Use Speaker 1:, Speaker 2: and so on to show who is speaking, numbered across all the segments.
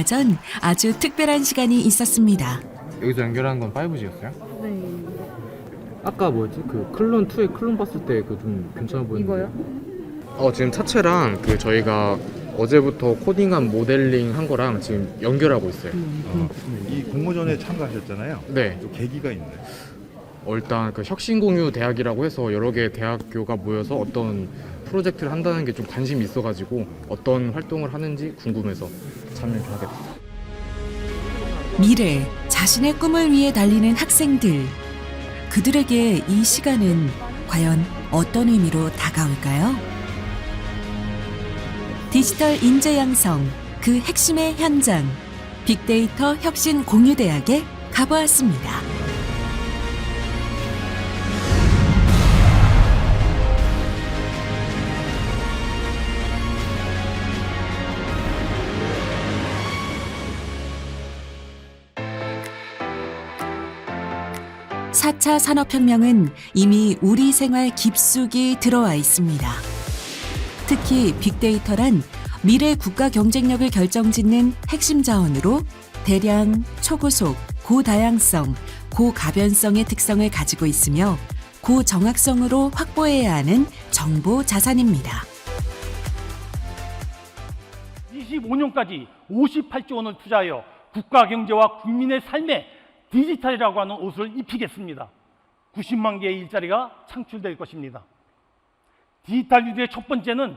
Speaker 1: 전 아주 특별한 시간이 있었습니다.
Speaker 2: 여기서 연결한 건 5G였어요?
Speaker 3: 네.
Speaker 2: 아까 뭐였지? 그 클론 2에 클론 봤을 때 그 좀 괜찮아 보이는데.
Speaker 3: 이거요?
Speaker 2: 지금 차체랑 그 저희가 어제부터 코딩한 모델링 한 거랑 지금 연결하고 있어요.
Speaker 4: 이 공모전에 참가하셨잖아요.
Speaker 2: 네.
Speaker 4: 또 계기가 있나요?
Speaker 2: 일단 그 혁신공유 대학이라고 해서 여러 개 대학교가 모여서 어떤 프로젝트를 한다는 게 좀 관심이 있어가지고 어떤 활동을 하는지 궁금해서 참여를 하게 됐어요.
Speaker 1: 미래, 자신의 꿈을 위해 달리는 학생들. 그들에게 이 시간은 과연 어떤 의미로 다가올까요? 디지털 인재 양성, 그 핵심의 현장. 빅데이터 혁신 공유대학에 가보았습니다. 사 차 산업혁명은 이미 우리 생활 깊숙이 들어와 있습니다. 특히 빅데이터란 미래 국가 경쟁력을 결정짓는 핵심 자원으로 대량, 초고속, 고다양성, 고가변성의 특성을 가지고 있으며 고정확성으로 확보해야 하는 정보 자산입니다.
Speaker 5: 25년까지 58조 원을 투자하여 국가 경제와 국민의 삶에 디지털이라고 하는 옷을 입히겠습니다. 90만 개의 일자리가 창출될 것입니다. 디지털 유대의 첫 번째는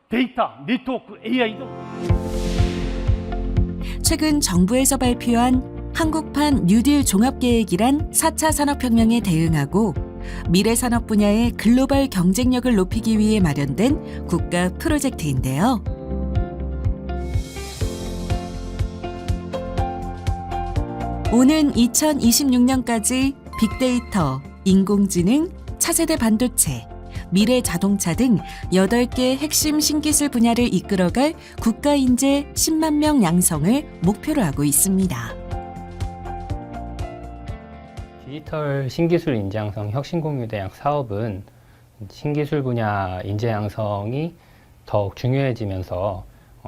Speaker 5: 데이터, 네트워크, AI죠.
Speaker 1: 최근 정부에서 발표한 한국판 뉴딜 종합계획이란 4차 산업혁명에 대응하고 미래 산업 분야의 글로벌 경쟁력을 높이기 위해 마련된 국가 프로젝트인데요. 오는 2026년까지 빅데이터, 인공지능, 차세대 반도체, 미래 자동차 등 8개 핵심 신기술 분야를 이끌어갈 국가 인재 10만 명 양성을 목표로 하고 있습니다.
Speaker 6: 디지털 신기술 인재 양성 혁신공유대학 사업은 신기술 분야 인재 양성이 더욱 중요해지면서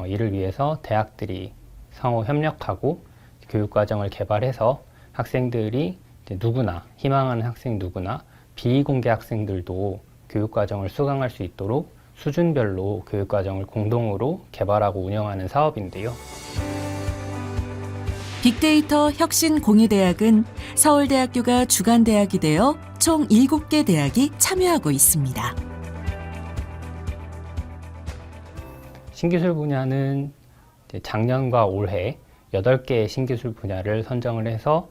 Speaker 6: 이를 위해서 대학들이 상호 협력하고 교육과정을 개발해서 학생들이 누구나, 희망하는 학생 누구나 비공개 학생들도 교육과정을 수강할 수 있도록 수준별로 교육과정을 공동으로 개발하고 운영하는 사업인데요.
Speaker 1: 빅데이터 혁신 공유대학은 서울대학교가 주관대학이 되어 총 7개 대학이 참여하고 있습니다.
Speaker 6: 신기술 분야는 작년과 올해 8개의 신기술 분야를 선정을 해서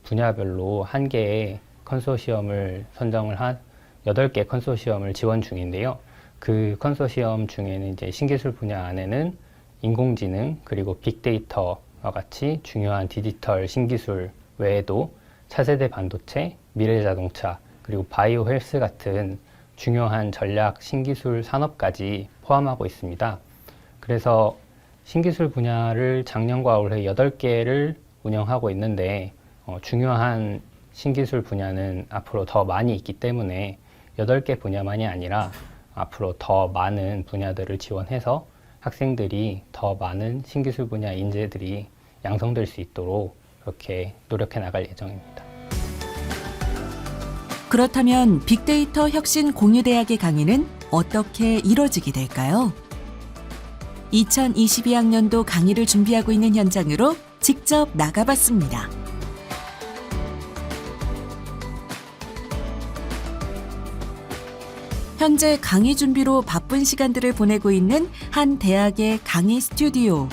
Speaker 6: 분야별로 1개의 컨소시엄을 선정을 한 8개 컨소시엄을 지원 중인데요. 그 컨소시엄 중에는 이제 신기술 분야 안에는 인공지능 그리고 빅데이터와 같이 중요한 디지털 신기술 외에도 차세대 반도체, 미래자동차 그리고 바이오 헬스 같은 중요한 전략 신기술 산업까지 포함하고 있습니다. 그래서 신기술 분야를 작년과 올해 8개를 운영하고 있는데 중요한 신기술 분야는 앞으로 더 많이 있기 때문에 8개 분야만이 아니라 앞으로 더 많은 분야들을 지원해서 학생들이 더 많은 신기술 분야 인재들이 양성될 수 있도록 그렇게 노력해 나갈 예정입니다.
Speaker 1: 그렇다면 빅데이터 혁신 공유대학의 강의는 어떻게 이뤄지게 될까요? 2022학년도 강의를 준비하고 있는 현장으로 직접 나가봤습니다. 현재 강의 준비로 바쁜 시간들을 보내고 있는 한 대학의 강의 스튜디오.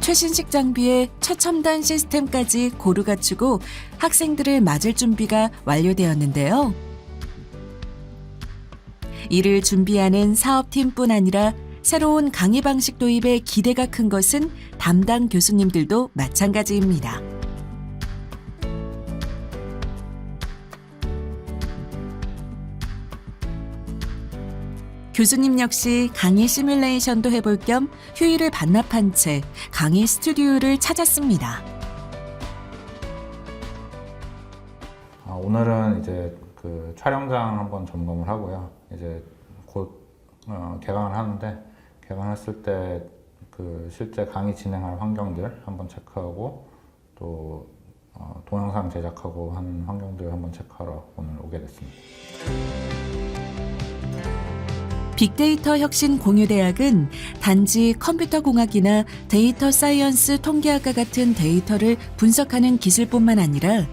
Speaker 1: 최신식 장비에 최첨단 시스템까지 고루 갖추고 학생들을 맞을 준비가 완료되었는데요. 이를 준비하는 사업팀뿐 아니라 새로운 강의 방식 도입에 기대가 큰 것은 담당 교수님들도 마찬가지입니다. 교수님 역시 강의 시뮬레이션도 해볼 겸 휴일을 반납한 채 강의 스튜디오를 찾았습니다.
Speaker 7: 오늘은 이제 그 촬영장 한번 점검을 하고요. 이제
Speaker 3: 곧 개강을 하는데 개강했을 때 그 실제 강의 진행할 환경들 한번 체크하고 또 동영상 제작하고 하는 환경들 한번 체크하러 오늘 오게 됐습니다.
Speaker 1: 빅데이터 혁신 공유대학은 단지 컴퓨터공학이나 데이터 사이언스 통계학과 같은 데이터를 분석하는 기술뿐만 아니라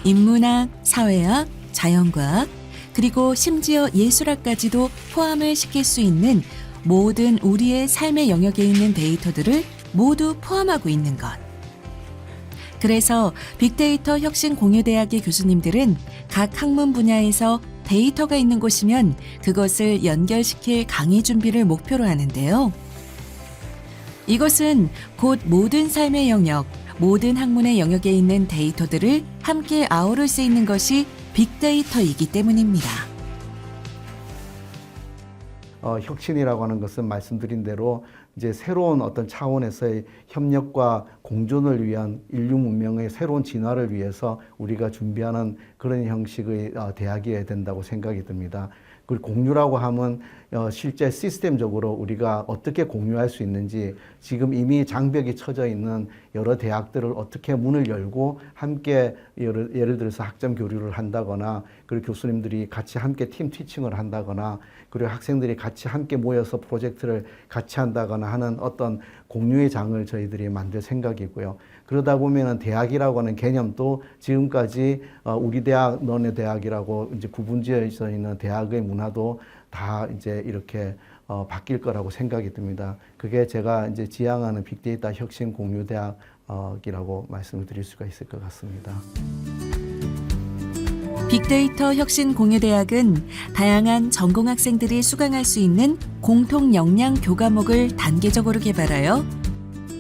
Speaker 1: 인문학, 사회학, 자연과학, 그리고 심지어 예술학까지도 포함을 시킬 수 있는 모든 우리의 삶의 영역에 있는 데이터들을 모두 포함하고 있는 것. 그래서 빅데이터 혁신 공유대학의 교수님들은 각 학문 분야에서 데이터가 있는 곳이면 그것을 연결시킬 강의 준비를 목표로 하는데요. 이것은 곧 모든 삶의 영역, 모든 학문의 영역에 있는 데이터들을 함께 아우를 수 있는 것이 빅데이터이기 때문입니다.
Speaker 7: 혁신이라고 하는 것은 말씀드린 대로 이제 새로운 어떤 차원에서의 협력과 공존을 위한 인류 문명의 새로운 진화를 위해서 우리가 준비하는 그런 형식의 대학이어야 된다고 생각이 듭니다. 그리고 공유라고 하면 실제 시스템적으로 우리가 어떻게 공유할 수 있는지 지금 이미 장벽이 쳐져 있는 여러 대학들을 어떻게 문을 열고 함께 예를 들어서 학점 교류를 한다거나 그리고 교수님들이 같이 함께 팀 티칭을 한다거나 그리고 학생들이 같이 함께 모여서 프로젝트를 같이 한다거나 하는 어떤 공유의 장을 저희들이 만들 생각이고요. 그러다 보면은 대학이라고 하는 개념도 지금까지 우리 대학, 너네 대학이라고 이제 구분지어져 있는 대학의 문화도 다 이제 이렇게 바뀔 거라고 생각이 듭니다. 그게 제가 이제 지향하는 빅데이터 혁신 공유 대학이라고 말씀을 드릴 수가 있을 것 같습니다.
Speaker 1: 빅데이터 혁신 공유대학은 다양한 전공 학생들이 수강할 수 있는 공통 역량 교과목을 단계적으로 개발하여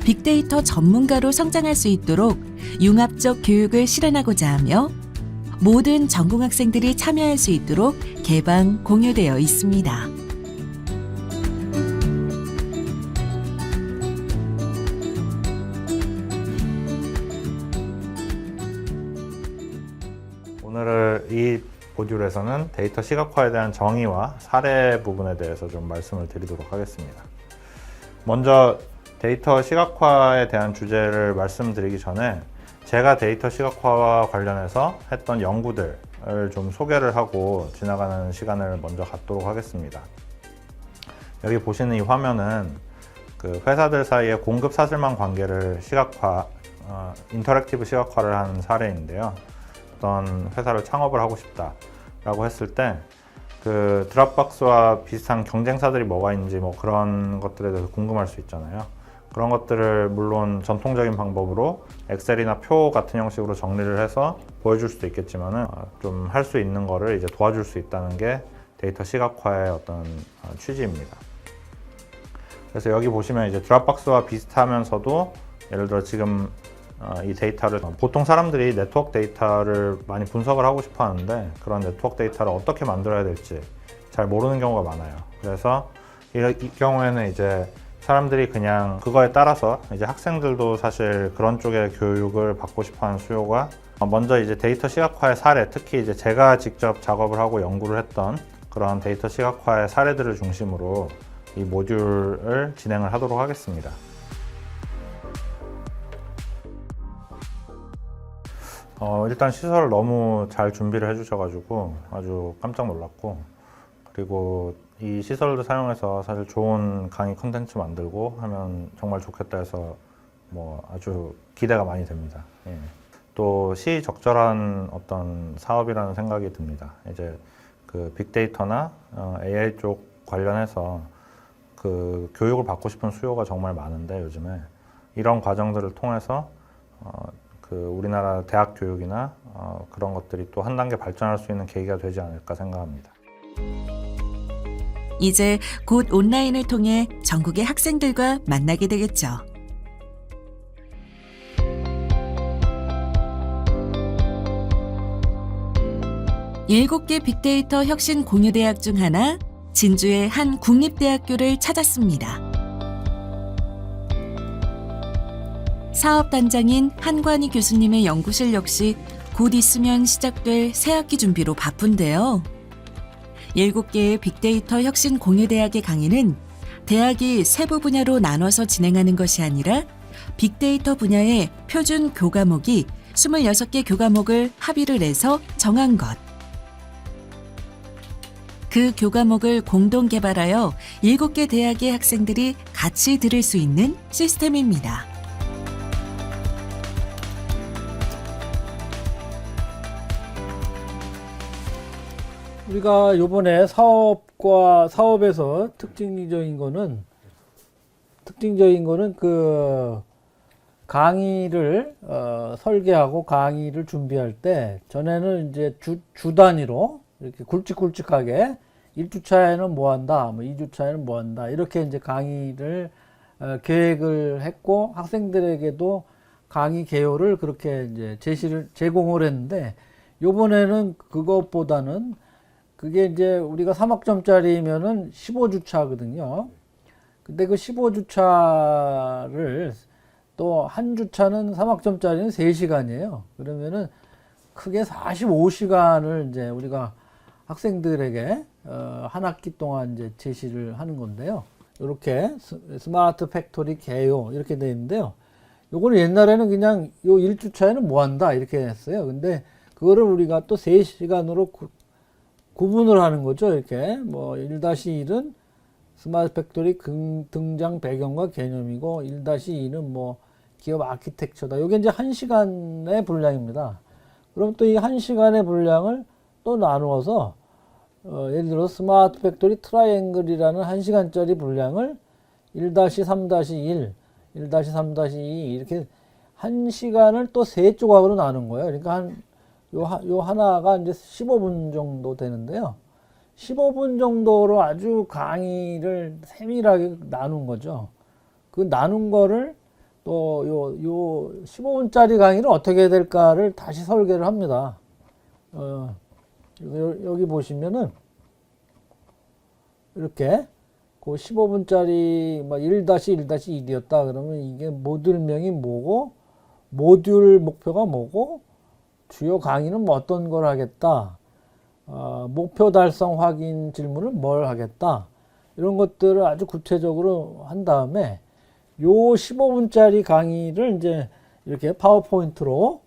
Speaker 1: 빅데이터 전문가로 성장할 수 있도록 융합적 교육을 실현하고자 하며 모든 전공 학생들이 참여할 수 있도록 개방 공유되어 있습니다.
Speaker 3: 오늘 이 모듈에서는 데이터 시각화에 대한 정의와 사례 부분에 대해서 좀 말씀을 드리도록 하겠습니다. 먼저 데이터 시각화에 대한 주제를 말씀드리기 전에 제가 데이터 시각화와 관련해서 했던 연구들을 좀 소개를 하고 지나가는 시간을 먼저 갖도록 하겠습니다. 여기 보시는 이 화면은 그 회사들 사이의 공급 사슬망 관계를 시각화, 인터랙티브 시각화를 하는 사례인데요. 어떤 회사를 창업을 하고 싶다라고 했을 때 그 드랍박스와 비슷한 경쟁사들이 뭐가 있는지 뭐 그런 것들에 대해서 궁금할 수 있잖아요. 그런 것들을 물론 전통적인 방법으로 엑셀이나 표 같은 형식으로 정리를 해서 보여줄 수도 있겠지만은 좀 할 수 있는 거를 이제 도와줄 수 있다는 게 데이터 시각화의 어떤 취지입니다. 그래서 여기 보시면 이제 드랍박스와 비슷하면서도 예를 들어 지금 이 데이터를 보통 사람들이 네트워크 데이터를 많이 분석을 하고 싶어 하는데 그런 네트워크 데이터를 어떻게 만들어야 될지 잘 모르는 경우가 많아요. 그래서 이 경우에는 이제 사람들이 그냥 그거에 따라서 이제 학생들도 사실 그런 쪽의 교육을 받고 싶어 하는 수요가 먼저 이제 데이터 시각화의 사례, 특히 이제 제가 직접 작업을 하고 연구를 했던 그런 데이터 시각화의 사례들을 중심으로 이 모듈을 진행을 하도록 하겠습니다. 일단 시설을 너무 잘 준비를 해주셔가지고 아주 깜짝 놀랐고, 그리고 이 시설을 사용해서 사실 좋은 강의 콘텐츠 만들고 하면 정말 좋겠다 해서 뭐 아주 기대가 많이 됩니다. 예. 또 시적절한 어떤 사업이라는 생각이 듭니다. 이제 그 빅데이터나 AI 쪽 관련해서 그 교육을 받고 싶은 수요가 정말 많은데 요즘에 이런 과정들을 통해서 그 우리나라 대학 교육이나 그런 것들이 또 한 단계 발전할 수 있는 계기가 되지 않을까 생각합니다.
Speaker 1: 이제 곧 온라인을 통해 전국의 학생들과 만나게 되겠죠. 일곱 개 빅데이터 혁신 공유대학 중 하나, 진주의 한 국립대학교를 찾았습니다. 사업단장인 한관희 교수님의 연구실 역시 곧 있으면 시작될 새학기 준비로 바쁜데요. 7개의 빅데이터 혁신 공유대학의 강의는 대학이 세부 분야로 나눠서 진행하는 것이 아니라 빅데이터 분야의 표준 교과목이 26개 교과목을 합의를 해서 정한 것. 그 교과목을 공동 개발하여 7개 대학의 학생들이 같이 들을 수 있는 시스템입니다.
Speaker 8: 우리가 요번에 사업에서 특징적인 거는 그 강의를 설계하고 강의를 준비할 때 전에는 이제 주 단위로 이렇게 굵직굵직하게 1주차에는 뭐 한다, 뭐 2주차에는 뭐 한다, 이렇게 이제 강의를 계획을 했고 학생들에게도 강의 개요를 그렇게 이제 제공을 했는데 요번에는 그것보다는 그게 이제 우리가 3학점짜리면은 15주차거든요. 근데 그 15주차를 또 한 주차는 3학점짜리는 3시간이에요. 그러면은 크게 45시간을 이제 우리가 학생들에게 한 학기 동안 이제 제시를 하는 건데요. 이렇게 스마트 팩토리 개요 이렇게 되어 있는데요. 요거는 옛날에는 그냥 요 1주차에는 뭐 한다 이렇게 했어요. 근데 그거를 우리가 또 3시간으로 구분을 하는 거죠. 이렇게 뭐 1-1은 스마트 팩토리 등장 배경과 개념이고 1-2는 뭐 기업 아키텍처다. 이게 이제 1시간의 분량입니다. 그럼 또 이 1시간의 분량을 또 나누어서 예를 들어 스마트 팩토리 트라이앵글이라는 1시간짜리 분량을 1-3-1, 1-3-2 이렇게 1시간을 또 3조각으로 나눈 거예요. 그러니까 요 하나가 이제 15분 정도 되는데요. 15분 정도로 아주 강의를 세밀하게 나눈 거죠. 그 나눈 거를 또 요 15분짜리 강의를 어떻게 해야 될까를 다시 설계를 합니다. 여기 보시면은 이렇게 그 15분짜리 뭐 1-1-1이었다 그러면 이게 모듈명이 뭐고 모듈 목표가 뭐고 주요 강의는 뭐 어떤 걸 하겠다, 목표 달성 확인 질문을 뭘 하겠다, 이런 것들을 아주 구체적으로 한 다음에 요 15분짜리 강의를 이제 이렇게 파워포인트로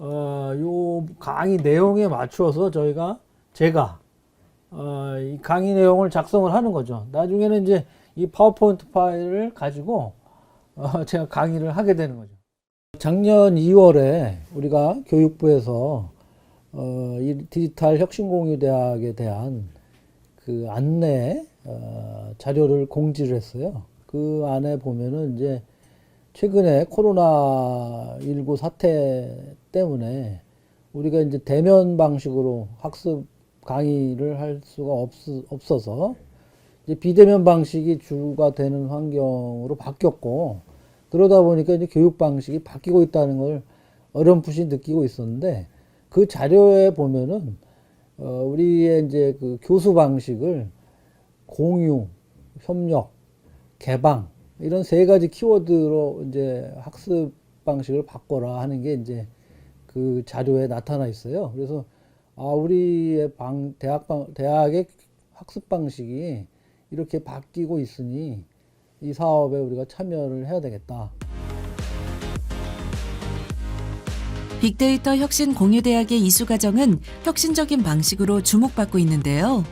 Speaker 8: 요 강의 내용에 맞추어서 제가 이 강의 내용을 작성을 하는 거죠. 나중에는 이제 이 파워포인트 파일을 가지고 제가 강의를 하게 되는 거죠. 작년 2월에 우리가 교육부에서 이 디지털 혁신공유대학에 대한 그 안내 자료를 공지를 했어요. 그 안에 보면은 이제 최근에 코로나19 사태 때문에 우리가 이제 대면 방식으로 학습 강의를 할 수가 없어서 이제 비대면 방식이 주가 되는 환경으로 바뀌었고, 그러다 보니까 이제 교육 방식이 바뀌고 있다는 걸 어렴풋이 느끼고 있었는데, 그 자료에 보면은 우리의 이제 그 교수 방식을 공유, 협력, 개방 이런 3가지 키워드로 이제 학습 방식을 바꿔라 하는 게 이제 그 자료에 나타나 있어요. 그래서 우리의 대학의 학습 방식이 이렇게 바뀌고 있으니 이 사업에 우리가 참여를 해야 되겠다.
Speaker 1: 빅데이터 혁신 공유대학의 이수과정은 혁신적인 방식으로 주목받고 있는데요.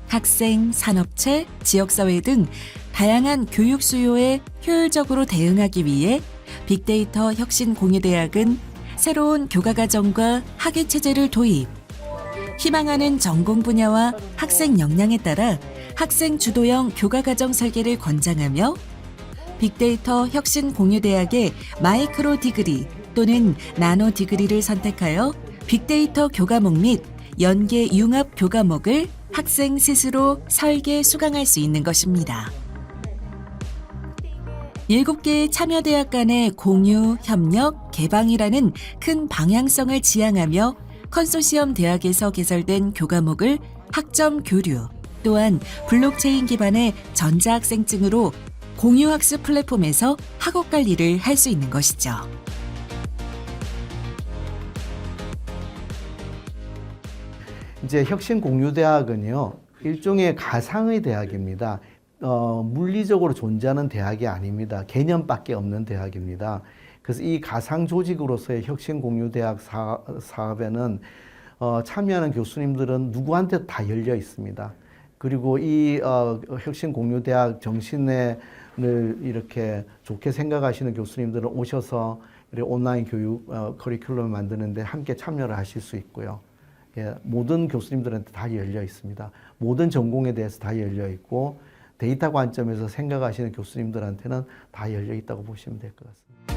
Speaker 1: 학생, 산업체, 지역사회 등 다양한 교육 수요에 효율적으로 대응하기 위해 빅데이터 혁신 공유대학은 새로운 교과과정과 학예체제를 도입, 희망하는 전공 분야와 학생 역량에 따라 학생 주도형 교과과정 설계를 권장하며 빅데이터 혁신 공유대학의 마이크로 디그리 또는 나노 디그리를 선택하여 빅데이터 교과목 및 연계 융합 교과목을 학생 스스로 설계 수강할 수 있는 것입니다. 7개의 참여대학 간의 공유, 협력, 개방이라는 큰 방향성을 지향하며 컨소시엄 대학에서 개설된 교과목을 학점 교류, 또한 블록체인 기반의 전자학생증으로 공유학습 플랫폼에서 학업 관리를 할 수 있는 것이죠.
Speaker 7: 이제 이제 혁신공유대학은요, 일종의 가상의 대학입니다. 물리적으로 존재하는 대학이 아닙니다. 개념밖에 없는 대학입니다. 그래서 이 가상 조직으로서의 혁신공유대학 사업에는 참여하는 교수님들은 누구한테 다 열려 있습니다. 그리고 이 혁신공유대학 정신을 이렇게 좋게 생각하시는 교수님들은 오셔서 온라인 교육 커리큘럼을 만드는데 함께 참여를 하실 수 있고요. 예, 모든 교수님들한테 다 열려 있습니다. 모든 전공에 대해서 다 열려 있고 데이터 관점에서 생각하시는 교수님들한테는 다 열려 있다고 보시면 될 것 같습니다.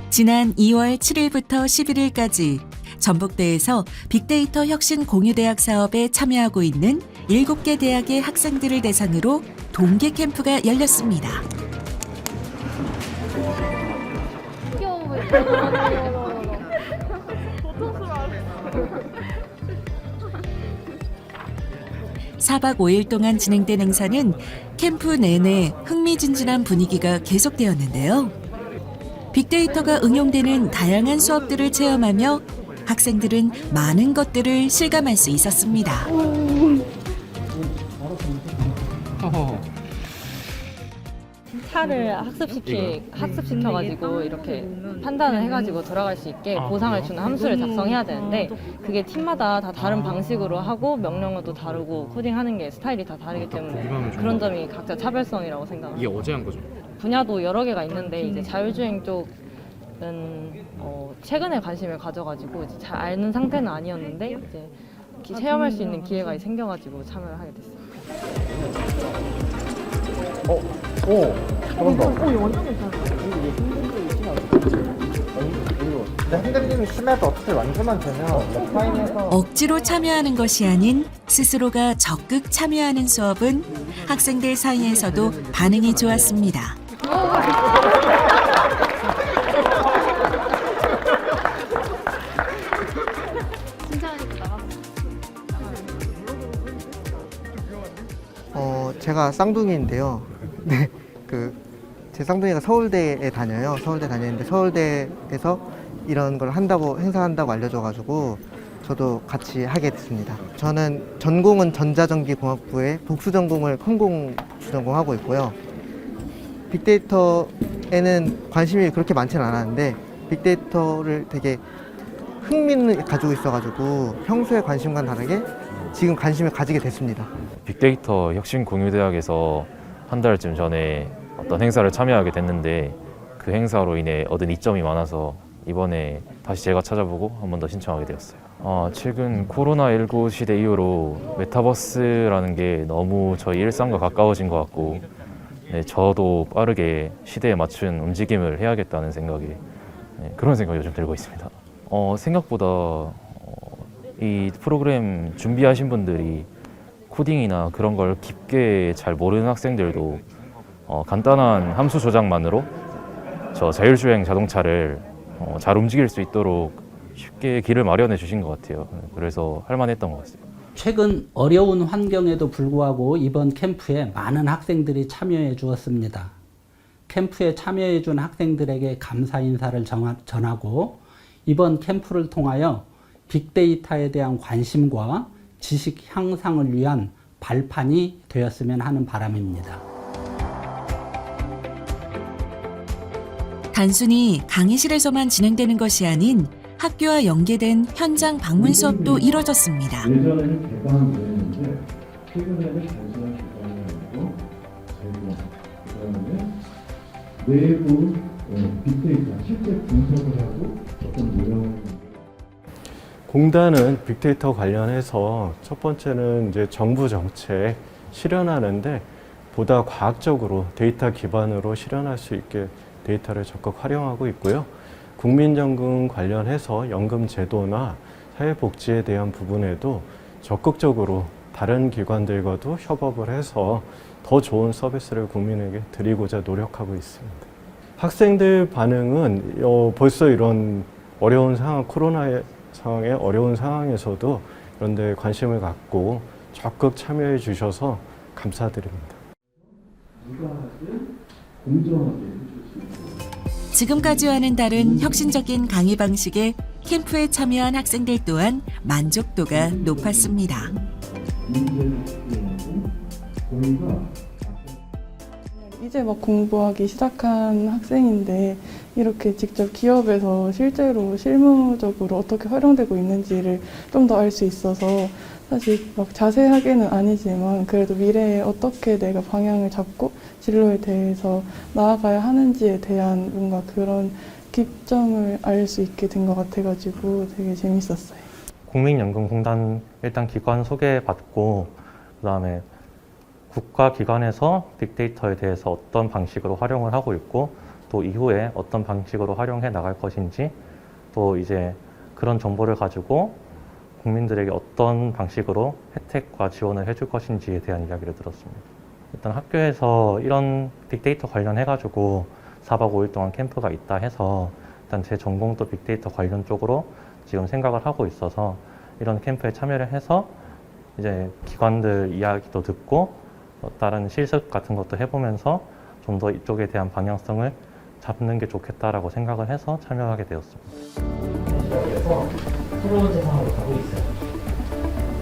Speaker 1: 지난 2월 7일부터 11일까지 전북대에서 빅데이터 혁신 공유대학 사업에 참여하고 있는 7개 대학의 학생들을 대상으로 동계 캠프가 열렸습니다. (4박 5일) 동안 진행된 행사는 캠프 내내 흥미진진한 분위기가 계속되었는데요. 빅데이터가 응용되는 다양한 수업들을 체험하며 학생들은 많은 것들을 실감할 수 있었습니다.
Speaker 9: 차를 학습시켜가지고 이렇게 판단을 해가지고 돌아갈 수 있게 보상을 주는 함수를 작성해야 되는데 그게 팀마다 다 다른 방식으로 하고 명령어도 다르고 코딩하는 게 스타일이 다 다르기 때문에 그런 점이 각자 차별성이라고 생각합니다.
Speaker 2: 이게 어제 한 거죠?
Speaker 9: 분야도 여러 개가 있는데 이제 자율주행 쪽은 최근에 관심을 가져가지고 이제 잘 아는 상태는 아니었는데 이제 체험할 수 있는 기회가 생겨가지고 참여를 하게 됐어요.
Speaker 1: 억지로 참여하는 것이 아닌 스스로가 적극 참여하는 수업은 학생들 사이에서도 반응이 좋았습니다.
Speaker 10: 제가 쌍둥이인데요. 네, 제 쌍둥이가 서울대에 다녀요. 서울대 다니는데 서울대에서 이런 걸 행사한다고 알려줘가지고 저도 같이 하게 됐습니다. 저는 전공은 전자전기공학부에 복수 전공을 컴공 전공하고 있고요. 빅데이터에는 관심이 그렇게 많지는 않았는데 빅데이터를 되게 흥미를 가지고 있어가지고 평소에 관심과는 다르게 지금 관심을 가지게 됐습니다.
Speaker 11: 빅데이터 혁신공유대학에서 한 달쯤 전에 어떤 행사를 참여하게 됐는데 그 행사로 인해 얻은 이점이 많아서 이번에 다시 제가 찾아보고 한 번 더 신청하게 되었어요. 최근 코로나19 시대 이후로 메타버스라는 게 너무 저희 일상과 가까워진 것 같고 저도 빠르게 시대에 맞춘 움직임을 해야겠다는 생각이 그런 생각이 요즘 들고 있습니다. 생각보다 이 프로그램 준비하신 분들이 코딩이나 그런 걸 깊게 잘 모르는 학생들도 간단한 함수 조작만으로 저 자율주행 자동차를 잘 움직일 수 있도록 쉽게 길을 마련해 주신 것 같아요. 그래서 할만했던 것 같습니다.
Speaker 12: 최근 어려운 환경에도 불구하고 이번 캠프에 많은 학생들이 참여해 주었습니다. 캠프에 참여해 준 학생들에게 감사 인사를 전하고 이번 캠프를 통하여 빅데이터에 대한 관심과 지식 향상을 위한 발판이 되었으면 하는 바람입니다.
Speaker 1: 단순히 강의실에서만 진행되는 것이 아닌 학교와 연계된 현장 방문 수업도 이뤄졌습니다.
Speaker 13: 예전에는 개방이 되었는데 최근에는 단순한 개방이 아니고 제공, 그다음에 내부 빅데이터 실제 분석을 하고 어떤 모형을
Speaker 14: 공단은 빅데이터 관련해서 첫 번째는 이제 정부 정책 실현하는데 보다 과학적으로 데이터 기반으로 실현할 수 있게 데이터를 적극 활용하고 있고요. 국민연금 관련해서 연금 제도나 사회복지에 대한 부분에도 적극적으로 다른 기관들과도 협업을 해서 더 좋은 서비스를 국민에게 드리고자 노력하고 있습니다. 학생들 반응은 벌써 이런 어려운 상황, 코로나 상황의 어려운 상황에서도 이런 데 관심을 갖고 적극 참여해 주셔서 감사드립니다.
Speaker 1: 지금까지와는 다른 혁신적인 강의 방식에 캠프에 참여한 학생들 또한 만족도가 높았습니다.
Speaker 15: 이제 막 공부하기 시작한 학생인데 이렇게 직접 기업에서 실제로 실무적으로 어떻게 활용되고 있는지를 좀 더 알 수 있어서 사실 막 자세하게는 아니지만 그래도 미래에 어떻게 내가 방향을 잡고 진로에 대해서 나아가야 하는지에 대한 뭔가 그런 기점을 알 수 있게 된 것 같아가지고 되게 재밌었어요.
Speaker 16: 국민연금공단 일단 기관 소개받고 그다음에 국가기관에서 빅데이터에 대해서 어떤 방식으로 활용을 하고 있고 또 이후에 어떤 방식으로 활용해 나갈 것인지 또 이제 그런 정보를 가지고 국민들에게 어떤 방식으로 혜택과 지원을 해줄 것인지에 대한 이야기를 들었습니다. 일단 학교에서 이런 빅데이터 관련해가지고 4박 5일 동안 캠프가 있다 해서 일단 제 전공도 빅데이터 관련 쪽으로 지금 생각을 하고 있어서 이런 캠프에 참여를 해서 이제 기관들 이야기도 듣고 다른 실습 같은 것도 해보면서 좀 더 이쪽에 대한 방향성을 잡는 게 좋겠다라고 생각을 해서 참여하게 되었습니다.
Speaker 17: 새로운 세상으로 가고 있어요.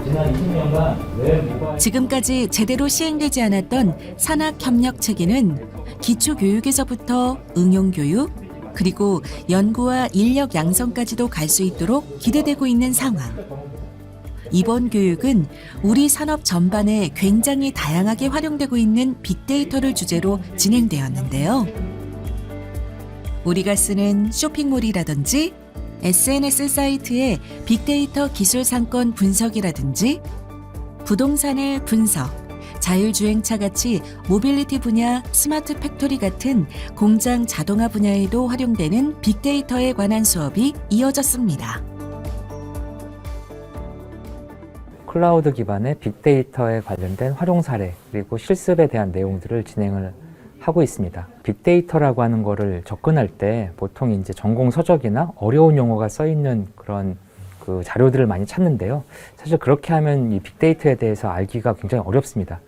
Speaker 17: 지난 20년간 왜 모바일
Speaker 1: 지금까지 제대로 시행되지 않았던 산학협력 체계는 기초교육에서부터 응용교육, 그리고 연구와 인력 양성까지도 갈 수 있도록 기대되고 있는 상황. 이번 교육은 우리 산업 전반에 굉장히 다양하게 활용되고 있는 빅데이터를 주제로 진행되었는데요. 우리가 쓰는 쇼핑몰이라든지 SNS 사이트의 빅데이터 기술 상권 분석이라든지 부동산의 분석, 자율주행차 같이 모빌리티 분야 스마트 팩토리 같은 공장 자동화 분야에도 활용되는 빅데이터에 관한 수업이 이어졌습니다.
Speaker 18: 클라우드 기반의 빅데이터에 관련된 활용 사례 그리고 실습에 대한 내용들을 진행을 하고 있습니다. 빅데이터라고 하는 거를 접근할 때 보통 이제 전공 서적이나 어려운 용어가 써 있는 그런 그 자료들을 많이 찾는데요. 사실 그렇게 하면 이 빅데이터에 대해서 알기가 굉장히 어렵습니다.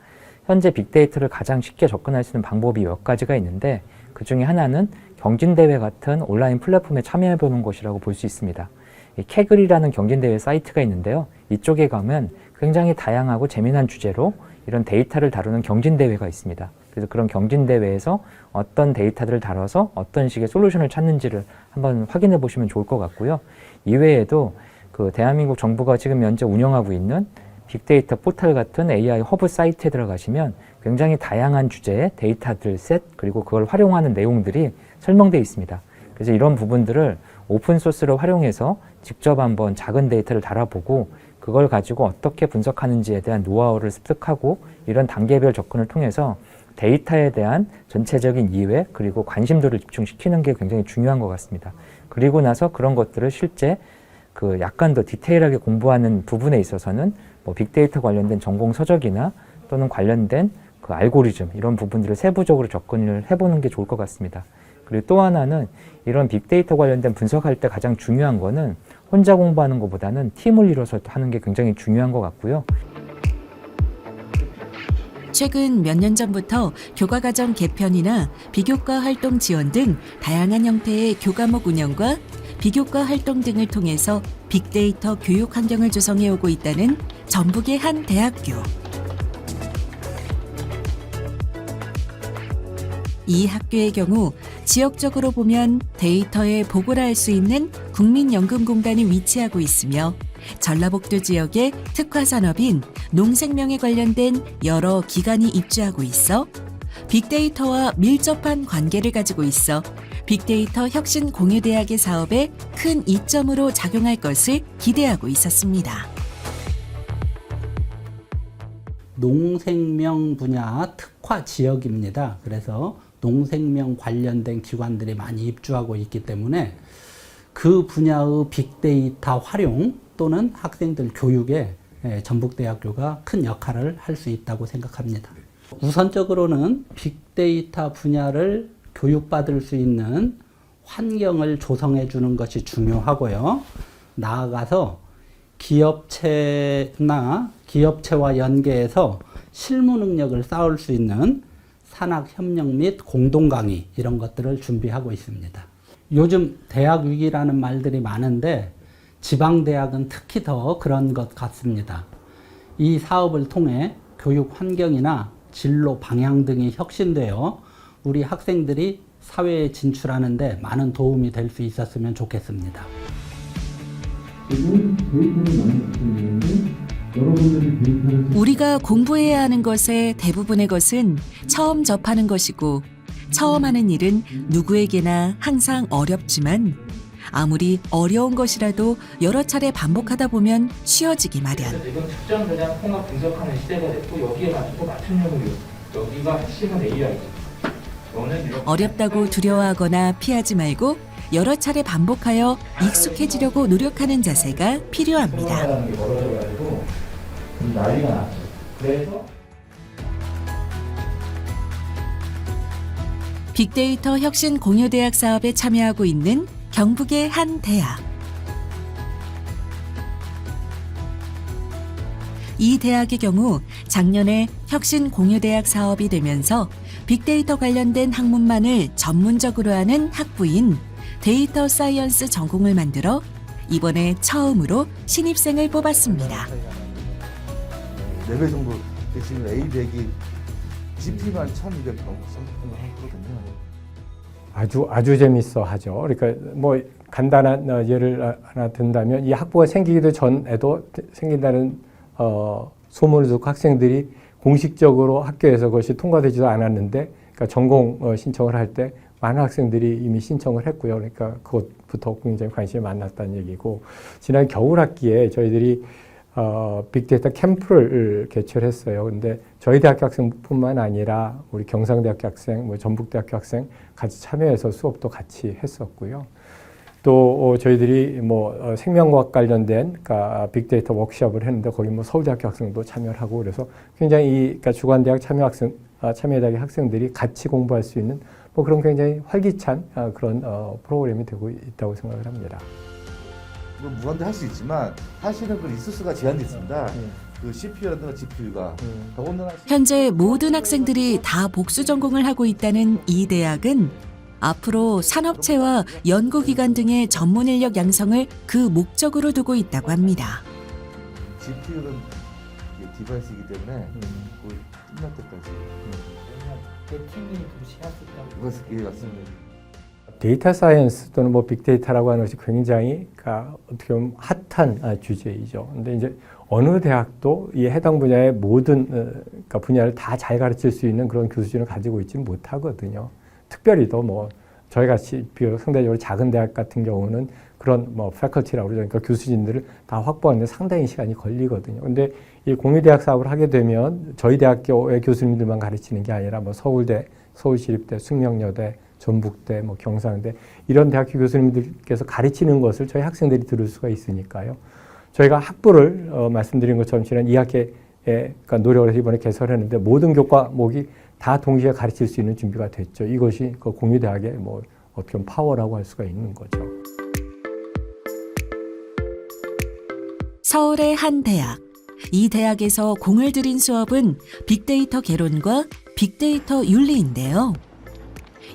Speaker 18: 현재 빅데이터를 가장 쉽게 접근할 수 있는 방법이 몇 가지가 있는데 그 중에 하나는 경진대회 같은 온라인 플랫폼에 참여해보는 것이라고 볼 수 있습니다. 이 캐글이라는 경진대회 사이트가 있는데요. 이쪽에 가면 굉장히 다양하고 재미난 주제로 이런 데이터를 다루는 경진대회가 있습니다. 그래서 그런 경진대회에서 어떤 데이터들을 다뤄서 어떤 식의 솔루션을 찾는지를 한번 확인해 보시면 좋을 것 같고요. 이외에도 그 대한민국 정부가 지금 현재 운영하고 있는 빅데이터 포털 같은 AI 허브 사이트에 들어가시면 굉장히 다양한 주제의 데이터들 셋 그리고 그걸 활용하는 내용들이 설명되어 있습니다. 그래서 이런 부분들을 오픈소스를 활용해서 직접 한번 작은 데이터를 달아보고 그걸 가지고 어떻게 분석하는지에 대한 노하우를 습득하고 이런 단계별 접근을 통해서 데이터에 대한 전체적인 이해 그리고 관심도를 집중시키는 게 굉장히 중요한 것 같습니다. 그리고 나서 그런 것들을 실제 그 약간 더 디테일하게 공부하는 부분에 있어서는 뭐 빅데이터 관련된 전공 서적이나 또는 관련된 그 알고리즘 이런 부분들을 세부적으로 접근을 해보는 게 좋을 것 같습니다. 그리고 또 하나는 이런 빅데이터 관련된 분석할 때 가장 중요한 거는 혼자 공부하는 것보다는 팀을 이뤄서 하는 게 굉장히 중요한 것 같고요.
Speaker 1: 최근 몇 년 전부터 교과과정 개편이나 비교과 활동 지원 등 다양한 형태의 교과목 운영과 비교과 활동 등을 통해서 빅데이터 교육 환경을 조성해 오고 있다는 전북의 한 대학교. 이 학교의 경우 지역적으로 보면 데이터에 보고를 할 수 있는 국민연금공단이 위치하고 있으며 전라북도 지역의 특화산업인 농생명에 관련된 여러 기관이 입주하고 있어 빅데이터와 밀접한 관계를 가지고 있어 빅데이터 혁신 공유대학의 사업에 큰 이점으로 작용할 것을 기대하고 있었습니다.
Speaker 12: 농생명 분야 특화 지역입니다. 그래서 농생명 관련된 기관들이 많이 입주하고 있기 때문에 그 분야의 빅데이터 활용 또는 학생들 교육에 전북대학교가 큰 역할을 할 수 있다고 생각합니다. 우선적으로는 빅데이터 분야를 교육받을 수 있는 환경을 조성해 주는 것이 중요하고요. 나아가서 기업체와 연계해서 실무 능력을 쌓을 수 있는 산학협력 및 공동강의 이런 것들을 준비하고 있습니다. 요즘 대학 위기라는 말들이 많은데 지방대학은 특히 더 그런 것 같습니다. 이 사업을 통해 교육 환경이나 진로 방향 등이 혁신되어 우리 학생들이 사회에 진출하는 데 많은 도움이 될 수 있었으면 좋겠습니다.
Speaker 1: 우리가 공부해야 하는 것의 대부분의 것은 처음 접하는 것이고 처음 하는 일은 누구에게나 항상 어렵지만 아무리 어려운 것이라도 여러 차례 반복하다 보면 쉬워지기 마련.
Speaker 17: 지금 특정 대장 통합 분석하는 시대가 됐고 여기에 맞추고 맞춤형으로 여기가 핵심은 AI.
Speaker 1: 어렵다고 두려워하거나 피하지 말고 여러 차례 반복하여 익숙해지려고 노력하는 자세가 필요합니다.
Speaker 17: 난리가 났죠. 그래서
Speaker 1: 빅데이터 혁신 공유대학 사업에 참여하고 있는 경북의 한 대학. 이 대학의 경우 작년에 혁신 공유대학 사업이 되면서 빅데이터 관련된 학문만을 전문적으로 하는 학부인 데이터 사이언스 전공을 만들어 이번에 처음으로 신입생을 뽑았습니다.
Speaker 4: 4배 정도 되시면 A100이 GP만 1200 넘고 하거든요.
Speaker 14: 아주 재밌어 하죠. 그러니까 뭐 간단한 예를 하나 든다면 이 학부가 생기기도 전에도 생긴다는 소문을 듣고 학생들이 공식적으로 학교에서 그것이 통과되지도 않았는데, 그러니까 전공 신청을 할 때 많은 학생들이 이미 신청을 했고요. 그러니까 그것부터 굉장히 관심이 많았다는 얘기고, 지난 겨울 학기에 저희들이 빅데이터 캠프를 개최를 했어요. 근데 저희 대학교 학생뿐만 아니라 우리 경상대학교 학생, 뭐 전북대학교 학생 같이 참여해서 수업도 같이 했었고요. 또 저희들이 뭐 생명과학 관련된 그러니까 빅데이터 워크숍을 했는데 거기 뭐 서울대학교 학생도 참여를 하고, 그래서 굉장히 그러니까 주관대학 참여대학의 학생들이 같이 공부할 수 있는 뭐 그런 굉장히 활기찬 그런 프로그램이 되고 있다고 생각을 합니다.
Speaker 4: 무한대 할 수 있지만 사실은 그 리소스가 제한돼 있습니다. 그 CPU라든가 GPU가
Speaker 1: 현재 모든 학생들이 다 복수 전공을 하고 있다는 이 대학은 앞으로 산업체와 연구기관 등의 전문 인력 양성을 그 목적으로 두고 있다고 합니다.
Speaker 4: GPU는 디바이스이기 때문에 거의 끝날 때까지
Speaker 17: 내 팀이 동시에 할 수 있다고.
Speaker 4: 예, 맞습니다.
Speaker 14: 데이터 사이언스 또는 뭐 빅데이터라고 하는 것이 굉장히 그러니까 어떻게 보면 핫한 주제이죠. 근데 이제 어느 대학도 이 해당 분야의 모든 그러니까 분야를 다 잘 가르칠 수 있는 그런 교수진을 가지고 있지는 못하거든요. 특별히 더 뭐 저희 같이 비교적 상대적으로 작은 대학 같은 경우는 그런 뭐 패컬티라고 그러죠. 그러니까 교수진들을 다 확보하는데 상당히 시간이 걸리거든요. 근데 이 공유대학 사업을 하게 되면 저희 대학교의 교수님들만 가르치는 게 아니라 뭐 서울대, 서울시립대, 숙명여대, 전북대, 뭐 경상대 이런 대학교 교수님들께서 가르치는 것을 저희 학생들이 들을 수가 있으니까요. 저희가 학부를 말씀드린 것처럼 지난 2학기에 그러니까 노력을 해서 이번에 개설했는데 모든 교과목이 다 동시에 가르칠 수 있는 준비가 됐죠. 이것이 그 공유대학의 뭐 어떻게 보면 파워라고 할 수가 있는 거죠.
Speaker 1: 서울의 한 대학. 이 대학에서 공을 들인 수업은 빅데이터 개론과 빅데이터 윤리인데요.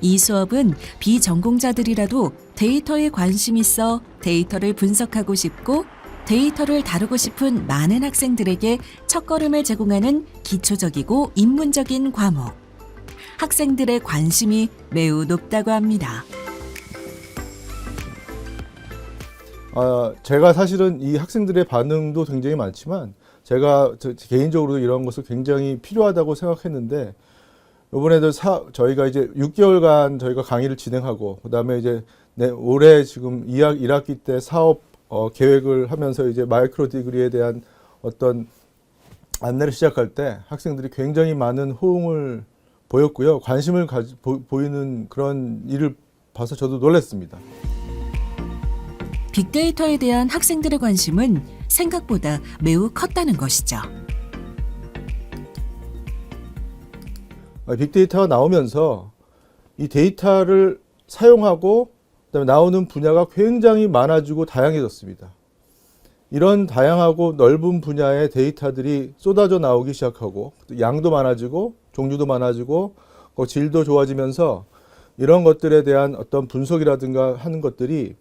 Speaker 1: 이 수업은 비전공자들이라도 데이터에 관심 있어 데이터를 분석하고 싶고 데이터를 다루고 싶은 많은 학생들에게 첫걸음을 제공하는 기초적이고 입문적인 과목. 학생들의 관심이 매우 높다고 합니다.
Speaker 19: 제가 사실은 이 학생들의 반응도 굉장히 많지만 제가 개인적으로도 이런 것을 굉장히 필요하다고 생각했는데 이번에도 저희가 이제 6개월간 저희가 강의를 진행하고 그다음에 이제 올해 지금 1학기 때 사업 계획을 하면서 이제 마이크로 디그리에 대한 어떤 안내를 시작할 때 학생들이 굉장히 많은 호응을 보였고요. 관심을 보이는 그런 일을 봐서 저도 놀랐습니다.
Speaker 1: 빅데이터에 대한 학생들의 관심은 생각보다 매우 컸다는 것이죠.
Speaker 19: 빅데이터가 나오면서 이 데이터를 사용하고 그다음에 나오는 분야가 굉장히 많아지고 다양해졌습니다. 이런 다양하고 넓은 분야의 데이터들이 쏟아져 나오기 시작하고 양도 많아지고 종류도 많아지고 질도 좋아지면서 이런 것들에 대한 어떤 분석이라든가 하는 것들이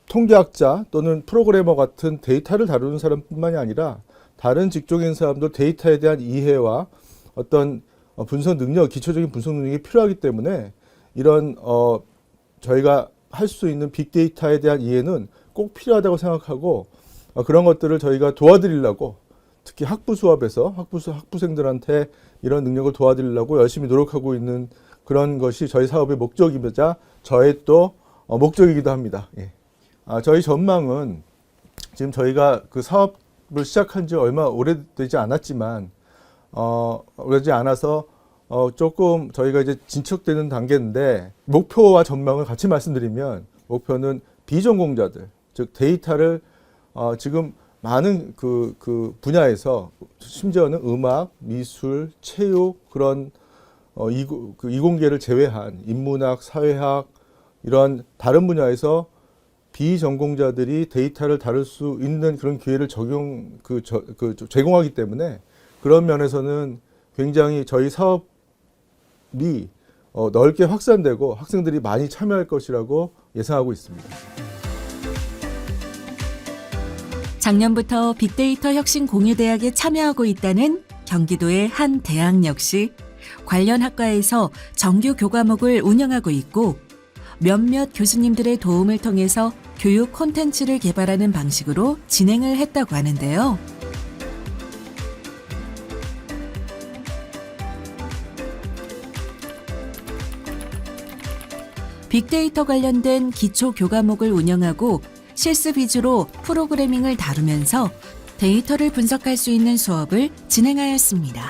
Speaker 19: 통계학자 또는 프로그래머 같은 데이터를 다루는 사람뿐만이 아니라 다른 직종인 사람도 데이터에 대한 이해와 어떤 분석 능력, 기초적인 분석 능력이 필요하기 때문에 이런 저희가 할 수 있는 빅데이터에 대한 이해는 꼭 필요하다고 생각하고 그런 것들을 저희가 도와드리려고 특히 학부 수업에서 학부생들한테 이런 능력을 도와드리려고 열심히 노력하고 있는 그런 것이 저희 사업의 목적이자 저의 또 목적이기도 합니다. 예. 저희 전망은 지금 저희가 그 사업을 시작한 지 얼마 오래되지 않았지만 오래되지 않아서 조금 저희가 이제 진척되는 단계인데 목표와 전망을 같이 말씀드리면 목표는 비전공자들, 즉 데이터를 지금 많은 그 분야에서 심지어는 음악, 미술, 체육 그런 이공계를 제외한 인문학, 사회학 이런 다른 분야에서 비전공자들이 데이터를 다룰 수 있는 그런 기회를 제공하기 때문에 그런 면에서는 굉장히 저희 사업이 넓게 확산되고 학생들이 많이 참여할 것이라고 예상하고 있습니다.
Speaker 1: 작년부터 빅데이터 혁신 공유대학에 참여하고 있다는 경기도의 한 대학 역시 관련 학과에서 정규 교과목을 운영하고 있고 몇몇 교수님들의 도움을 통해서 교육 콘텐츠를 개발하는 방식으로 진행을 했다고 하는데요. 빅데이터 관련된 기초 교과목을 운영하고 실습 위주로 프로그래밍을 다루면서 데이터를 분석할 수 있는 수업을 진행하였습니다.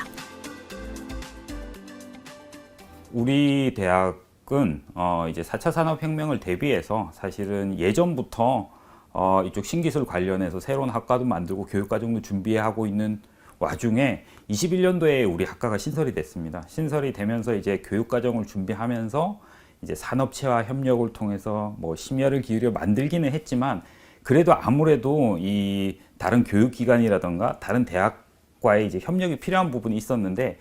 Speaker 20: 우리 대학은 이제 4차 산업혁명을 대비해서 사실은 예전부터 이쪽 신기술 관련해서 새로운 학과도 만들고 교육과정도 준비하고 있는 와중에 21년도에 우리 학과가 신설이 됐습니다. 신설이 되면서 이제 교육과정을 준비하면서 이제 산업체와 협력을 통해서 뭐 심혈을 기울여 만들기는 했지만 그래도 아무래도 이 다른 교육기관이라던가 다른 대학과의 이제 협력이 필요한 부분이 있었는데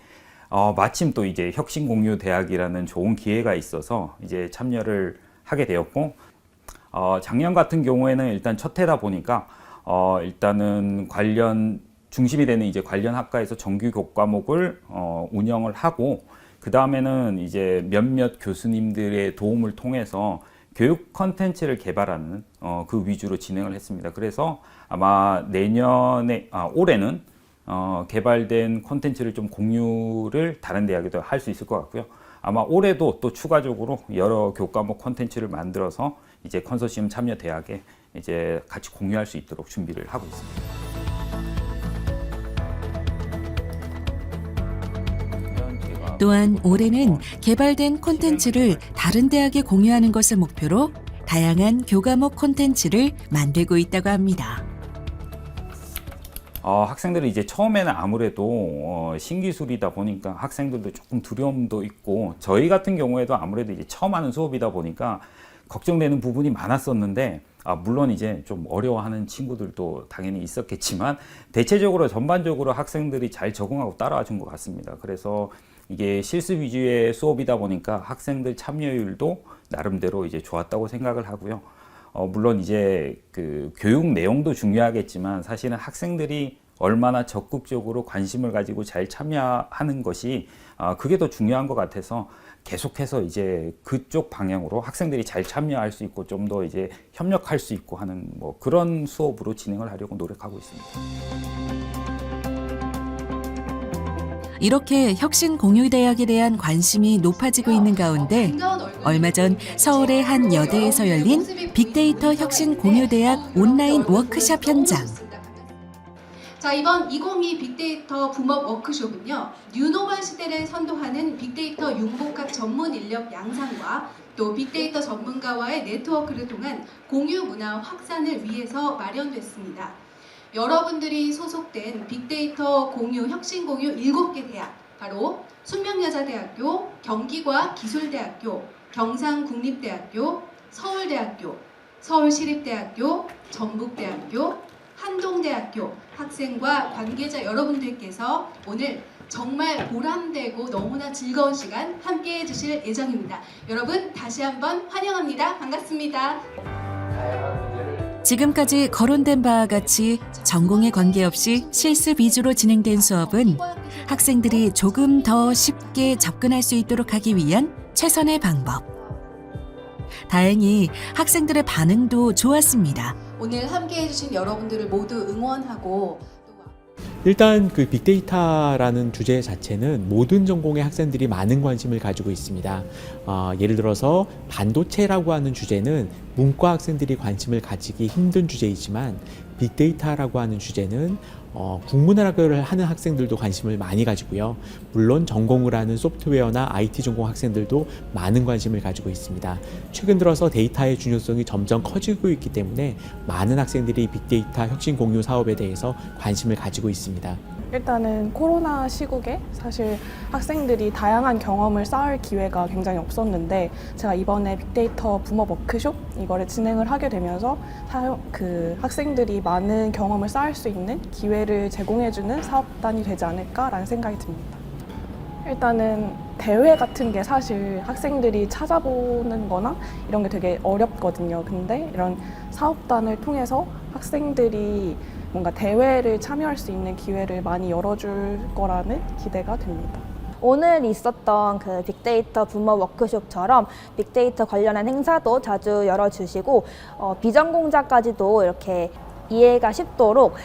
Speaker 20: 마침 또 이제 혁신공유대학이라는 좋은 기회가 있어서 이제 참여를 하게 되었고 작년 같은 경우에는 일단 첫 해다 보니까 일단은 관련 중심이 되는 이제 관련 학과에서 정규 교과목을 운영을 하고 그 다음에는 이제 몇몇 교수님들의 도움을 통해서 교육 컨텐츠를 개발하는 그 위주로 진행을 했습니다. 그래서 아마 올해는 개발된 콘텐츠를 좀 공유를 다른 대학에도 할 수 있을 것 같고요. 아마 올해도 또 추가적으로 여러 교과목 콘텐츠를 만들어서 이제 컨소시엄 참여 대학에 이제 같이 공유할 수 있도록 준비를 하고 있습니다.
Speaker 1: 또한 올해는 개발된 콘텐츠를 다른 대학에 공유하는 것을 목표로 다양한 교과목 콘텐츠를 만들고 있다고 합니다.
Speaker 20: 학생들이 이제 처음에는 아무래도 신기술이다 보니까 학생들도 조금 두려움도 있고 저희 같은 경우에도 아무래도 이제 처음 하는 수업이다 보니까 걱정되는 부분이 많았었는데 물론 이제 좀 어려워하는 친구들도 당연히 있었겠지만 대체적으로 전반적으로 학생들이 잘 적응하고 따라와 준 것 같습니다. 그래서 이게 실습 위주의 수업이다 보니까 학생들 참여율도 나름대로 이제 좋았다고 생각을 하고요. 물론 이제 그 교육 내용도 중요하겠지만 사실은 학생들이 얼마나 적극적으로 관심을 가지고 잘 참여하는 것이 그게 더 중요한 것 같아서 계속해서 이제 그쪽 방향으로 학생들이 잘 참여할 수 있고 좀 더 이제 협력할 수 있고 하는 뭐 그런 수업으로 진행을 하려고 노력하고 있습니다.
Speaker 1: 이렇게 혁신공유대학에 대한 관심이 높아지고 있는 가운데 얼마 전 서울의 한 여대에서 열린 빅데이터 혁신공유대학 온라인 워크숍 현장.
Speaker 21: 자, 이번 2022 빅데이터 붐업 워크숍은요, 뉴노멀 시대를 선도하는 빅데이터 융복합 전문 인력 양상과 또 빅데이터 전문가와의 네트워크를 통한 공유 문화 확산을 위해서 마련됐습니다. 여러분들이 소속된 빅데이터 공유, 혁신 공유 7개 대학, 바로 순명여자대학교, 경기과기술대학교, 경상국립대학교, 서울대학교, 서울시립대학교, 전북대학교, 한동대학교 학생과 관계자 여러분들께서 오늘 정말 보람되고 너무나 즐거운 시간 함께해 주실 예정입니다. 여러분 다시 한번 환영합니다. 반갑습니다.
Speaker 17: 다양한 분야를
Speaker 1: 지금까지 거론된 바와 같이 전공에 관계없이 실습 위주로 진행된 수업은 학생들이 조금 더 쉽게 접근할 수 있도록 하기 위한 최선의 방법. 다행히 학생들의 반응도 좋았습니다.
Speaker 21: 오늘 함께 해주신 여러분들을 모두 응원하고
Speaker 5: 일단 그 빅데이터라는 주제 자체는 모든 전공의 학생들이 많은 관심을 가지고 있습니다. 예를 들어서 반도체라고 하는 주제는 문과 학생들이 관심을 가지기 힘든 주제이지만 빅데이터라고 하는 주제는 국문학을 하는 학생들도 관심을 많이 가지고요. 물론 전공을 하는 소프트웨어나 IT 전공 학생들도 많은 관심을 가지고 있습니다. 최근 들어서 데이터의 중요성이 점점 커지고 있기 때문에 많은 학생들이 빅데이터 혁신 공유 사업에 대해서 관심을 가지고 있습니다.
Speaker 15: 일단은 코로나 시국에 사실 학생들이 다양한 경험을 쌓을 기회가 굉장히 없었는데 제가 이번에 빅데이터 붐업 워크숍 이거를 진행을 하게 되면서 학생들이 많은 경험을 쌓을 수 있는 기회를 제공해주는 사업단이 되지 않을까라는 생각이 듭니다. 일단은 대회 같은 게 사실 학생들이 찾아보는 거나 이런 게 되게 어렵거든요. 근데 이런 사업단을 통해서 학생들이 뭔가 대회를 참여할 수 있는 기회를 많이 열어줄 거라는 기대가 됩니다.
Speaker 22: 오늘 있었던 그 빅데이터 붐업 워크숍처럼 빅데이터 관련한 행사도 자주 열어주시고 비전공자까지도 이렇게 이해가 쉽도록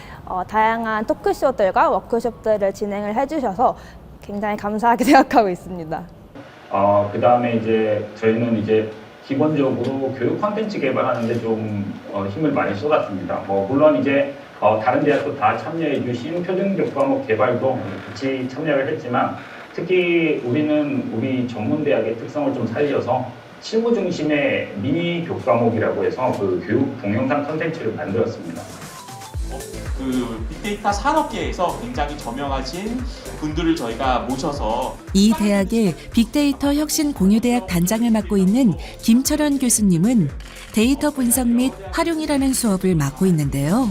Speaker 22: 다양한 토크쇼들과 워크숍들을 진행을 해주셔서 굉장히 감사하게 생각하고 있습니다.
Speaker 20: 그 다음에 이제 저희는 이제 기본적으로 교육 콘텐츠 개발하는데 좀 힘을 많이 쏟았습니다. 물론 이제 다른 대학도 다 참여해 주신 표준교과 과목 개발도 같이 참여를 했지만 특히 우리는 우리 전문대학의 특성을 좀 살려서 실무 중심의 미니 교과목이라고 해서 그 교육 동영상 콘텐츠를 만들었습니다.
Speaker 23: 그 빅데이터 산업계에서 굉장히 저명하신 분들을 저희가 모셔서
Speaker 1: 이 대학의 빅데이터 혁신 공유대학 단장을 맡고 있는 김철현 교수님은 데이터 분석 및 활용이라는 수업을 맡고 있는데요.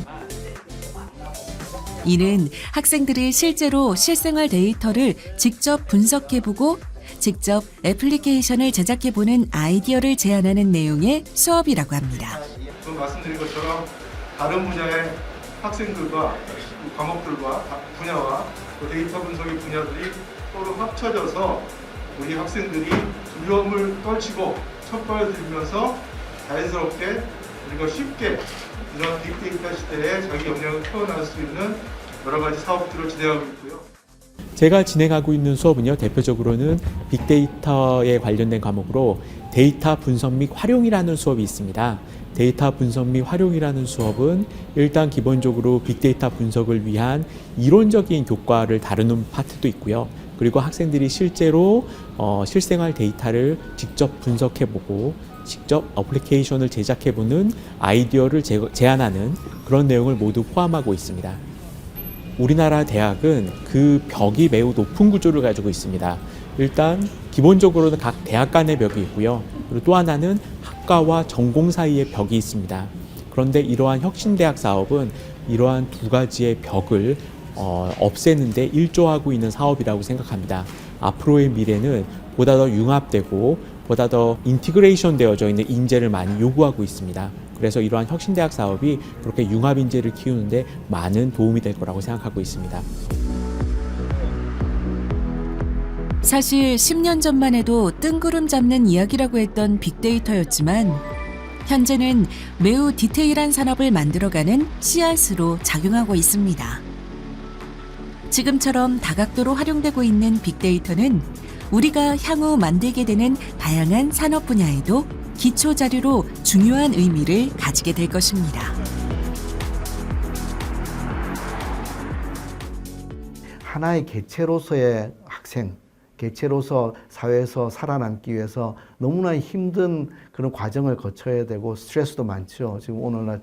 Speaker 1: 이는 학생들이 실제로 실생활 데이터를 직접 분석해보고 직접 애플리케이션을 제작해보는 아이디어를 제안하는 내용의 수업이라고 합니다.
Speaker 24: 말씀드린 것처럼 다른 분야의 학생들과 과목들과 분야와 데이터 분석의 분야들이 서로 합쳐져서 우리 학생들이 두려움을 떨치고 첫발을 들면서 자연스럽게 우리가 쉽게 이런 빅데이터 시대에 자기 역량을 키워나갈 수 있는 여러 가지 사업들을 진행하고 있고요.
Speaker 5: 제가 진행하고 있는 수업은요, 대표적으로는 빅데이터에 관련된 과목으로 데이터 분석 및 활용이라는 수업이 있습니다. 데이터 분석 및 활용이라는 수업은 일단 기본적으로 빅데이터 분석을 위한 이론적인 교과를 다루는 파트도 있고요. 그리고 학생들이 실제로 실생활 데이터를 직접 분석해보고 직접 어플리케이션을 제작해보는 아이디어를 제안하는 그런 내용을 모두 포함하고 있습니다. 우리나라 대학은 그 벽이 매우 높은 구조를 가지고 있습니다. 일단 기본적으로는 각 대학 간의 벽이 있고요. 그리고 또 하나는 학과와 전공 사이의 벽이 있습니다. 그런데 이러한 혁신대학 사업은 이러한 두 가지의 벽을 없애는 데 일조하고 있는 사업이라고 생각합니다. 앞으로의 미래는 보다 더 융합되고 보다 더 인티그레이션 되어져 있는 인재를 많이 요구하고 있습니다. 그래서 이러한 혁신대학 사업이 그렇게 융합 인재를 키우는데 많은 도움이 될 거라고 생각하고 있습니다.
Speaker 1: 사실 10년 전만 해도 뜬구름 잡는 이야기라고 했던 빅데이터였지만 현재는 매우 디테일한 산업을 만들어가는 씨앗으로 작용하고 있습니다. 지금처럼 다각도로 활용되고 있는 빅데이터는 우리가 향후 만들게 되는 다양한 산업 분야에도 기초 자료로 중요한 의미를 가지게 될 것입니다.
Speaker 7: 하나의 개체로서의 학생, 개체로서 사회에서 살아남기 위해서 너무나 힘든 그런 과정을 거쳐야 되고 스트레스도 많죠. 지금 오늘날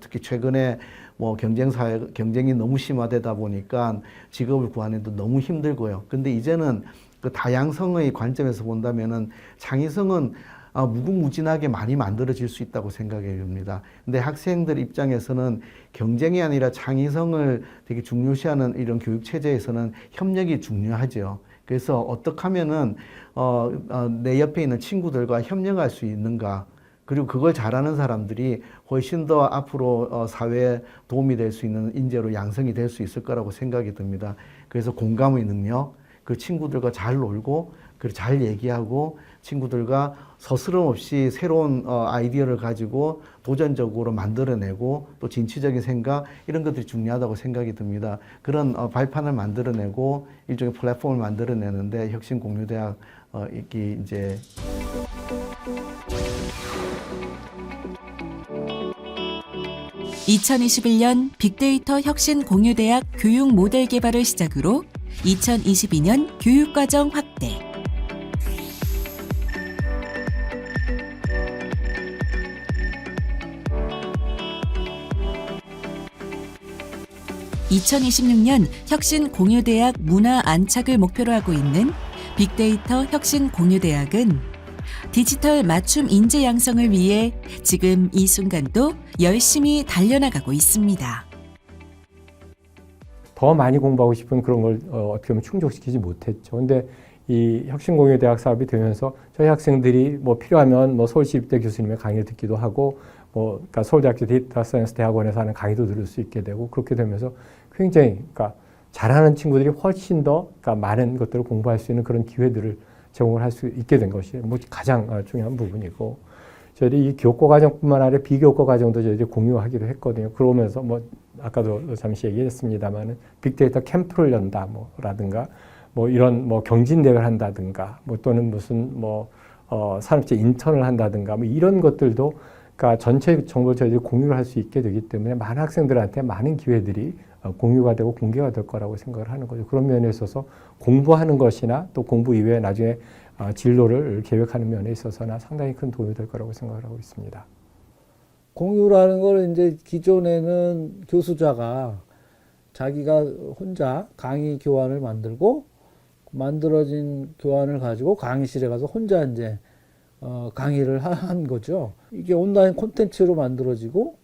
Speaker 7: 특히 최근에 뭐 경쟁이 너무 심화되다 보니까 직업을 구하는데도 너무 힘들고요. 근데 이제는 그 다양성의 관점에서 본다면은 창의성은 무궁무진하게 많이 만들어질 수 있다고 생각해 봅니다. 근데 학생들 입장에서는 경쟁이 아니라 창의성을 되게 중요시하는 이런 교육 체제에서는 협력이 중요하죠. 그래서 어떻게 하면은 내 옆에 있는 친구들과 협력할 수 있는가, 그리고 그걸 잘하는 사람들이 훨씬 더 앞으로 사회에 도움이 될 수 있는 인재로 양성이 될 수 있을 거라고 생각이 듭니다. 그래서 공감의 능력, 그 친구들과 잘 놀고 그리고 잘 얘기하고 친구들과 서스럼 없이 새로운 아이디어를 가지고 도전적으로 만들어내고 또 진취적인 생각 이런 것들이 중요하다고 생각이 듭니다. 그런 발판을 만들어내고 일종의 플랫폼을 만들어내는데 혁신공유대학 이게 이제
Speaker 1: 2021년 빅데이터 혁신공유대학 교육 모델 개발을 시작으로 2022년 교육과정 확대. (2026년) 혁신공유대학 문화 안착을 목표로 하고 있는 빅데이터 혁신공유대학은 디지털 맞춤 인재 양성을 위해 지금 이 순간도 열심히 달려나가고 있습니다.
Speaker 2: 더 많이 공부하고 싶은 그런 걸 어떻게 보면 충족시키지 못했죠. 근데 이 혁신공유대학 사업이 되면서 저희 학생들이 뭐 필요하면 뭐 서울시립대 교수님의 강의를 듣기도 하고 그러니까 서울대학교 데이터 사이언스 대학원에서 하는 강의도 들을 수 있게 되고 그렇게 되면서 굉장히 그러니까 잘하는 친구들이 훨씬 더 그러니까 많은 것들을 공부할 수 있는 그런 기회들을 제공을 할 수 있게 된 것이 뭐 가장 중요한 부분이고 저희들이 이 교과 과정뿐만 아니라 비교과 과정도 저희들이 공유하기도 했거든요. 그러면서 뭐 아까도 잠시 얘기했습니다만은 빅데이터 캠프를 연다 뭐라든가 뭐 이런 뭐 경진대회를 한다든가 뭐 또는 무슨 뭐 산업체 인턴을 한다든가 뭐 이런 것들도 그러니까 전체 정보를 저희들이 공유를 할 수 있게 되기 때문에 많은 학생들한테 많은 기회들이 공유가 되고 공개가 될 거라고 생각을 하는 거죠. 그런 면에 있어서 공부하는 것이나 또 공부 이외에 나중에 진로를 계획하는 면에 있어서나 상당히 큰 도움이 될 거라고 생각을 하고 있습니다.
Speaker 3: 공유라는 걸 이제 기존에는 교수자가 자기가 혼자 강의 교환을 만들고 만들어진 교환을 가지고 강의실에 가서 혼자 이제 강의를 한 거죠. 이게 온라인 콘텐츠로 만들어지고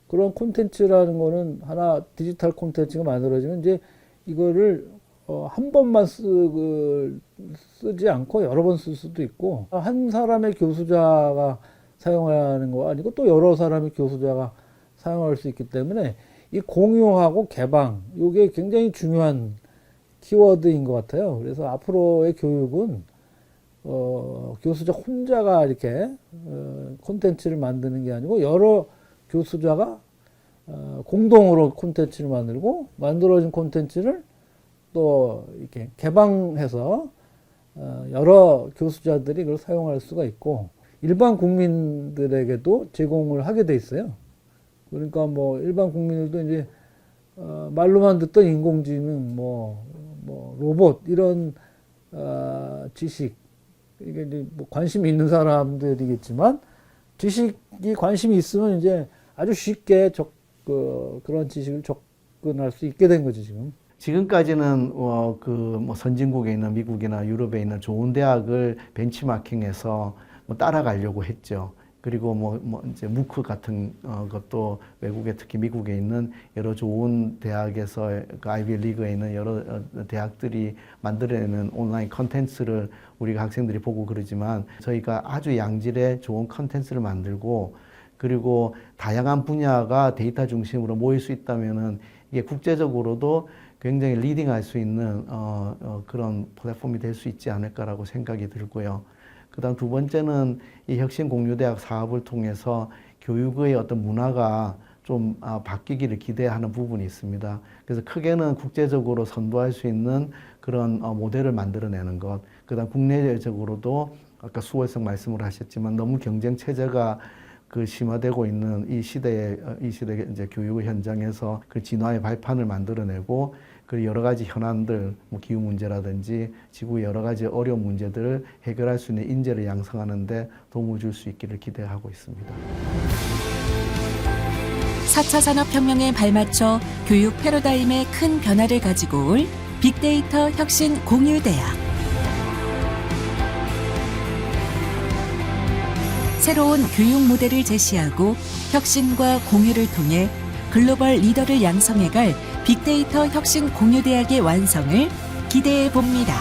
Speaker 3: 그런 콘텐츠라는 거는 하나 디지털 콘텐츠가 만들어지면 이제 이거를 한 번만 쓰지 않고 여러 번 쓸 수도 있고 한 사람의 교수자가 사용하는 거 아니고 또 여러 사람의 교수자가 사용할 수 있기 때문에 이 공유하고 개방 이게 굉장히 중요한 키워드인 것 같아요. 그래서 앞으로의 교육은 교수자 혼자가 이렇게 콘텐츠를 만드는 게 아니고 여러 교수자가 공동으로 콘텐츠를 만들고 만들어진 콘텐츠를 또 이렇게 개방해서 여러 교수자들이 그걸 사용할 수가 있고 일반 국민들에게도 제공을 하게 돼 있어요. 그러니까 뭐 일반 국민들도 이제 말로만 듣던 인공지능, 뭐 로봇 이런 지식 이게 이제 뭐 관심이 있는 사람들이겠지만 지식이 관심이 있으면 이제 아주 쉽게 그런 지식을 접근할 수 있게 된 거죠 지금.
Speaker 7: 지금까지는 뭐 선진국에 있는 미국이나 유럽에 있는 좋은 대학을 벤치마킹해서 뭐 따라가려고 했죠. 그리고 뭐 이제 무크 같은 것도 외국에 특히 미국에 있는 여러 좋은 대학에서 그 아이비 리그에 있는 여러 대학들이 만들어내는 온라인 컨텐츠를 우리가 학생들이 보고 그러지만 저희가 아주 양질의 좋은 컨텐츠를 만들고 그리고 다양한 분야가 데이터 중심으로 모일 수 있다면은 이게 국제적으로도 굉장히 리딩할 수 있는 그런 플랫폼이 될 수 있지 않을까라고 생각이 들고요. 그다음 두 번째는 이 혁신공유대학 사업을 통해서 교육의 어떤 문화가 좀 바뀌기를 기대하는 부분이 있습니다. 그래서 크게는 국제적으로 선도할 수 있는 그런 모델을 만들어내는 것. 그다음 국내적으로도 아까 수월성 말씀을 하셨지만 너무 경쟁 체제가 심화되고 있는 이 시대의 이제 교육 현장에서 그 진화의 발판을 만들어내고 그 여러 가지 현안들, 뭐 기후 문제라든지 지구의 여러 가지 어려운 문제들을 해결할 수 있는 인재를 양성하는 데 도움을 줄 수 있기를 기대하고 있습니다.
Speaker 1: 4차 산업혁명에 발맞춰 교육 패러다임에 큰 변화를 가지고 올 빅데이터 혁신 공유대학. 새로운 교육 모델을 제시하고 혁신과 공유를 통해 글로벌 리더를 양성해갈 빅데이터 혁신 공유대학의 완성을 기대해 봅니다.